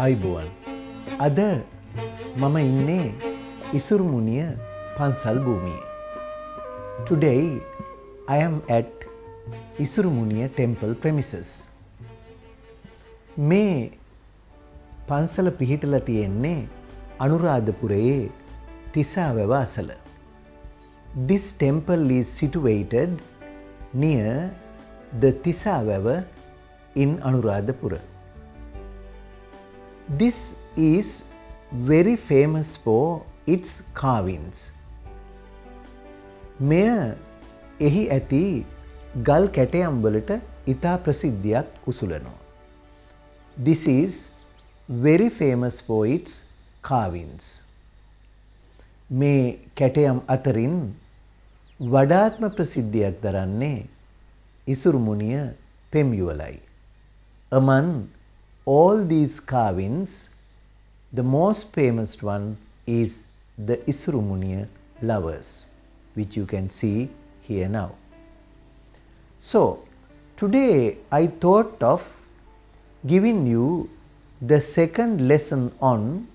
ආයුබෝවන්. අද මම ඉන්නේ ඉසුරුමුණිය පන්සල් භූමියේ. Today I am at Isurumuniya temple premises. මේ පන්සල පිහිටලා තියෙන්නේ අනුරාධපුරයේ තිසාවැව අසල. This temple is situated near the Tisavava in Anuradhapura. This is very famous for its carvings. මෙය එහි ඇති ගල් කැටයම් වලට ඉතා ප්‍රසිද්ධියක් උසුලනවා. This is very famous for its carvings. මේ කැටයම් අතරින් වඩාත්ම ප්‍රසිද්ධියක් දරන්නේ ඉසුරුමුණිය පෙම් යුවලයි. Among all these carvings, the most famous one is the Isuramuniya lovers, which you can see here now. So, today I thought of giving you the second lesson on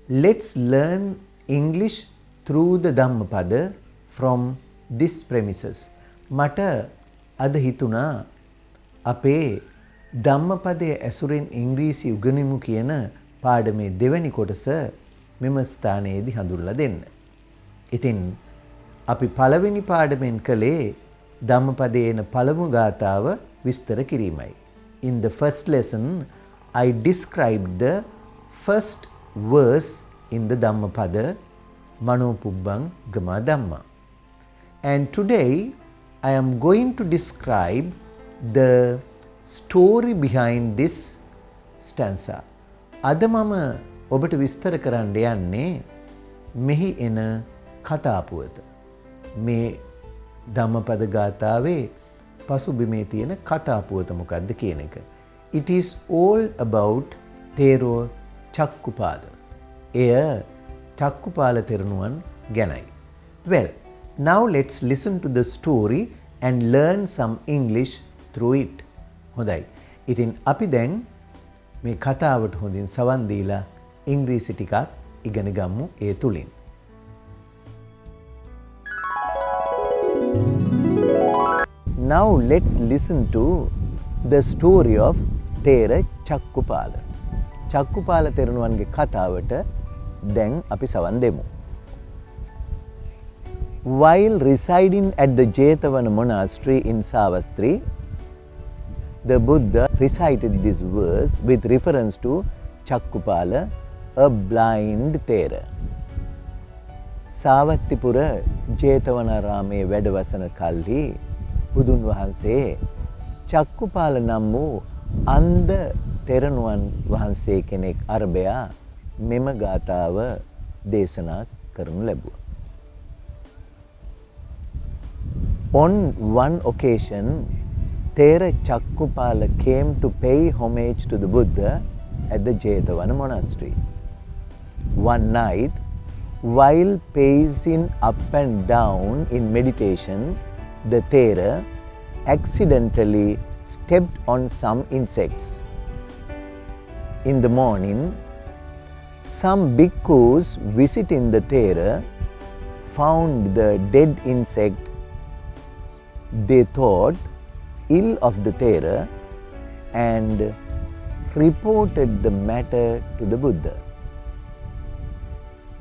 let's learn English through the Dhammapada from this premises. මට අද හිතුණා අපේ ධම්මපදයේ ඇසුරෙන් ඉංග්‍රීසි උගනිමු කියන පාඩමේ දෙවැනි කොටස මෙම ස්ථානයේදී හඳුන්වලා දෙන්න. ඉතින් අපි පළවෙනි පාඩමෙන් කළේ ධම්මපදයේ එන පළමු ගාථාව විස්තර කිරීමයි. In the first lesson I described the first verse in the Dhammapada Manopubbang Gama Dhamma. And today I am going to describe the story behind this stanza. අද මම ඔබට විස්තර කරන්න යන්නේ මෙහි එන කතාපුවත. මේ ධම්මපද ගාථාවේ පසුබිමේ තියෙන කතාපුවත මොකක්ද කියන එක. It is all about තේරෝ Chakkhupala. එය චක්කුපාල තෙරණුවන් ගැනයි. Well, now let's listen to the story and learn some English through it. හොඳයි. ඉතින් අපි දැන් මේ කතාවට හොඳින් සවන් දීලා ඉංග්‍රීසි ටිකක් ඉගෙන ගමු ඒ තුලින්. Now let's listen to the story of Thera Chakkupala. Chakkhupala තෙරණුවන්ගේ කතාවට දැන් අපි සවන් දෙමු. While residing at the Jetavana monastery in Savastri, the Buddha recited this verse with reference to Chakkupala, a blind Thera. Savattipura Jetavanarame වැඩවසන කල්හි බුදුන් වහන්සේ චක්කුපාල නම් වූ අන්ධ තෙරණුවන් වහන්සේ කෙනෙක් අරබයා මෙම ගාථාව දේශනා කරනු ලැබුවා. On one occasion, Thera Chakkupala came to pay homage to the Buddha at the Jetavana monastery. One night, while pacing up and down in meditation, the Thera accidentally stepped on some insects. In the morning, some bhikkhus visiting the Thera found the dead insect. They thought ill of the Thera and reported the matter to the Buddha.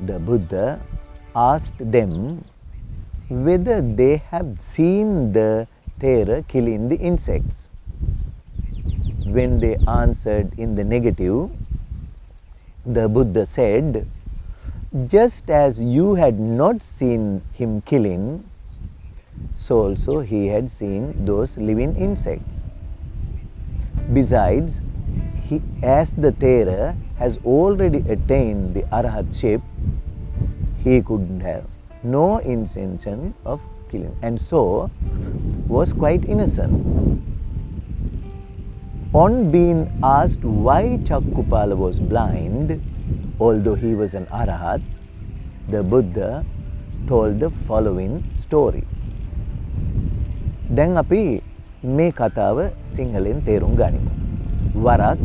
The Buddha asked them whether they have seen the Thera killing the insects. When they answered in the negative, the Buddha said, just as you had not seen him killing, so also he had seen those living insects. Besides, as the Thera has already attained the Arahatship, he could have no intention of killing and so was quite innocent. On being asked why Chakkupala was blind, although he was an Arahat, the Buddha told the following story. දැන් අපි මේ කතාව සිංහලෙන් තේරුම් ගනිමු. වරක්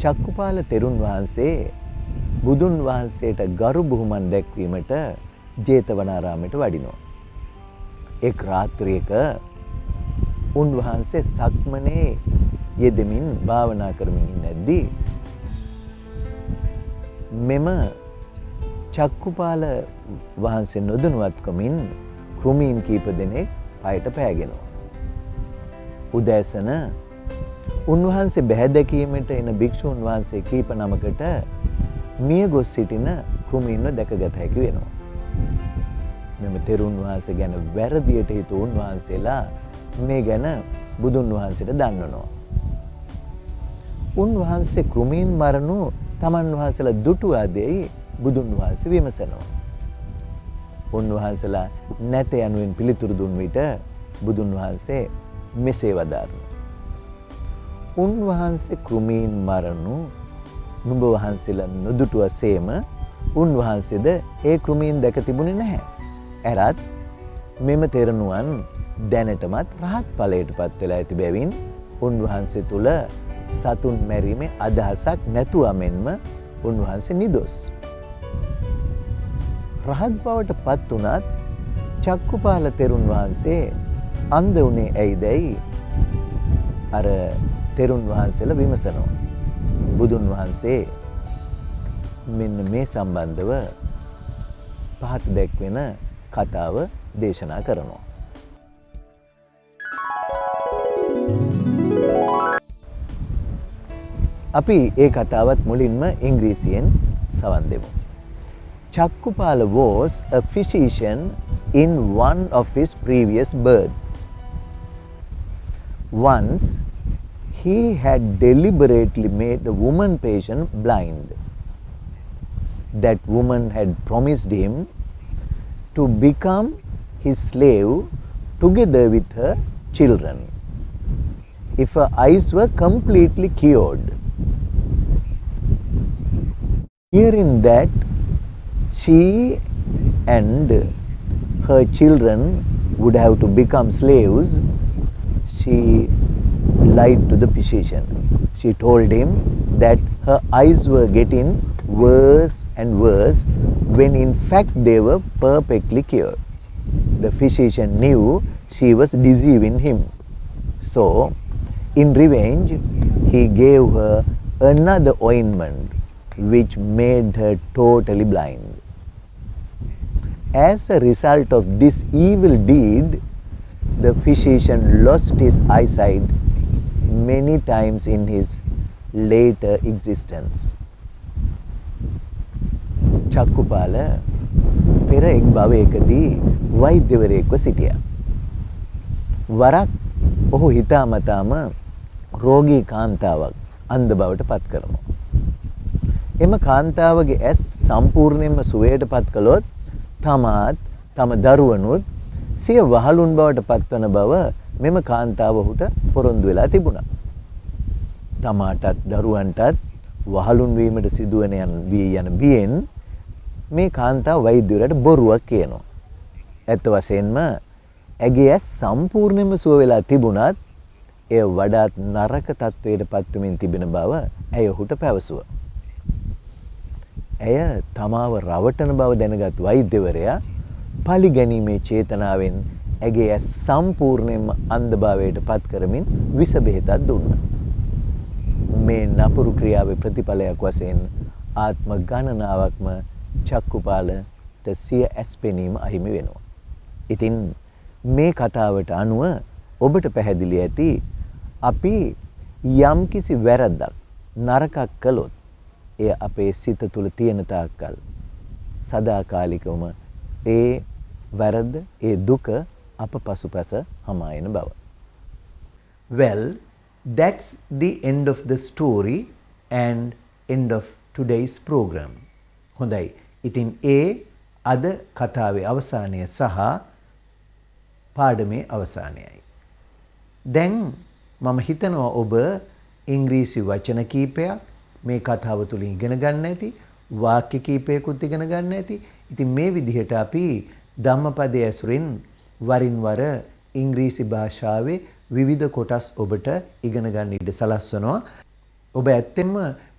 චක්කුපාල තෙරුන් වහන්සේ බුදුන් වහන්සේට ගරු බුහුමන් දැක්වීමට ජේතවනාරාමයට වඩිනවා. එක් රාත්‍රියක උන්වහන්සේ සක්මනේ යෙදෙමින් භාවනා කරමින් ඉන්නේදී මෙම චක්කුපාල වහන්සේ නොදැනුවත්කමින් කෘමීන් කීප දෙනෙක් පයට පෑගෙනවා. උදෑසන උන්වහන්සේ බැහැ දැකීමට එන භික්ෂූන් වහන්සේ කීප නමකට මිය ගොස් සිටින කෘමීන්ව දැකගත හැකි වෙනවා. මෙම තෙරුන් වහන්සේ ගැන වැරදියට හිතු උන්වහන්සේලා මේ ගැන බුදුන් වහන්සේට දන්වනවා. උන්වහන්සේ කෘමීන් මරණු තමන් වහන්සේලා දුටුවාදෙයි බුදුන් වහන්සේ විමසනවා. උන්වහන්සේලා නැත යනුවෙන් පිළිතුරු දුන් විට බුදුන් වහන්සේ මෙසේ වදාළා. උන්වහන්සේ කෘමීන් මරණු නුඹ වහන්සේලා නොදුටුවසේම උන්වහන්සේද ඒ කෘමීන් දැක තිබුණේ නැහැ. එරත් මෙම තෙරණුවන් දැනටමත් රහත් ඵලයට පත් වෙලා ඇති බැවින් උන්වහන්සේ තුල සතුන් මැරීමේ අදහසක් නැතුව මෙන්ම උන්වහන්සේ නිදොස්. රහත් බවට පත් වුණත් චක්කුපාල තෙරුන් වහන්සේ අන්ධ වුණේ ඇයිදයි අර තෙරුන් වහන්සේලා විමසනවා. බුදුන් වහන්සේ මෙන්න මේ සම්බන්ධව පහත දැක්වෙන කතාව දේශනා කරනවා. අපි ඒ කතාවත් මුලින්ම ඉංග්‍රීසියෙන් සවන් දෙමු. Chakkupala was a physician in one of his previous birth. Once he had deliberately made a woman patient blind. That woman had promised him to become his slave together with her children if her eyes were completely cured. Hearing that she and her children would have to become slaves, she lied to the physician. She told him that her eyes were getting worse and worse when in fact they were perfectly cured. The physician knew she was deceiving him. So, in revenge, he gave her another ointment which made her totally blind. As a result of this evil deed, the physician lost his eyesight many times in his later existence. Chakkhupala පෙර එක් භවයකදී වෛද්‍යවරයෙක්ව සිටියා. වරක් ඔහු හිතාමතාම රෝගී කාන්තාවක් අන්ධ බවට පත් කරනවා. එම කාන්තාවගේ ඇස් සම්පූර්ණයෙන්ම සුවයට පත් කළොත් තමාත් තම දරුවනුත් සිය වහලුන් බවට පත්වන බව මෙම කාන්තාව ඔහුට පොරොන්දු වෙලා තිබුණා. තමාටත් දරුවන්ටත් වහලුන් වීමට සිදුවන යන බියෙන් මේ කාන්තාව වෛද්‍යවරයාට බොරුවක් කියනවා. ඇත්ත වශයෙන්ම ඇගේ ඇස් සම්පූර්ණයෙන්ම සුව වෙලා තිබුණත් එය වඩාත් නරක තත්වයට පත්වමින් තිබෙන බව ඇය ඔහුට පැවසුවා. ඇය තමාව රවටන බව දැනගත් වෛද්‍යවරයා පලිගැනීමේ චේතනාවෙන් ඇගේ ඇස් සම්පූර්ණයෙන්ම අන්ධභාවයට පත් කරමින් විස බෙහෙතක් දුන්නා. මේ නපුරු ක්‍රියාවේ ප්‍රතිඵලයක් වශයෙන් ආත්ම ගණනාවක්ම චක්කුපාලට සිය ඇස් පෙනීම අහිමි වෙනවා. ඉතින් මේ කතාවට අනුව ඔබට පැහැදිලි ඇති අපි යම්කිසි වැරද්දක් නරකක් කළොත් එය අපේ සිත තුළ තියෙන තාක්කල් සදාකාලිකවම ඒ වැරද්ද ඒ දුක අප පසුපස hama එන බව. Well, that's the end of the story and end of today's program. හොඳයි. ඉතින් ඒ අද කතාවේ අවසානය සහ පාඩමේ අවසානයයි. දැන් මම හිතනවා ඔබ ඉංග්‍රීසි වචන කීපයක් මේ කතාව තුලින් ඉගෙන ගන්න ඇති, වාක්‍ය කීපයකුත් ඉගෙන ගන්න ඇති. ඉතින් මේ විදිහට අපි ධම්මපදයේ ඇසුරින් වරින් වර ඉංග්‍රීසි භාෂාවේ විවිධ කොටස් ඔබට ඉගෙන ගන්න ඉඩ සලස්වනවා. ඔබ ඇත්තෙන්ම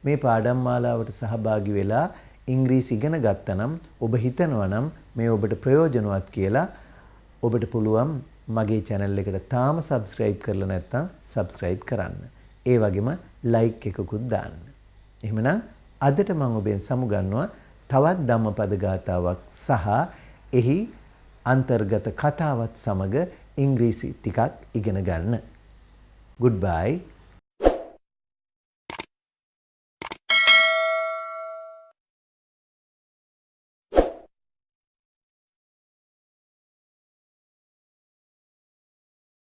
මේ පාඩම් මාලාවට සහභාගී වෙලා ඉංග්‍රීසි ඉගෙන ගත්තා නම් ඔබ හිතනවා නම් මේ ඔබට ප්‍රයෝජනවත් කියලා ඔබට පුළුවන් මගේ channel එකට තාම subscribe කරලා නැත්නම් subscribe කරන්න. ඒ වගේම like එකකුත් දාන්න. එහෙමනම් අදට මම ඔබෙන් සමුගන්නවා තවත් ධම්මපද ගාථාවක් සහ එහි අන්තර්ගත කතාවත් සමග ඉංග්‍රීසි ටිකක් ඉගෙන ගන්න. Goodbye.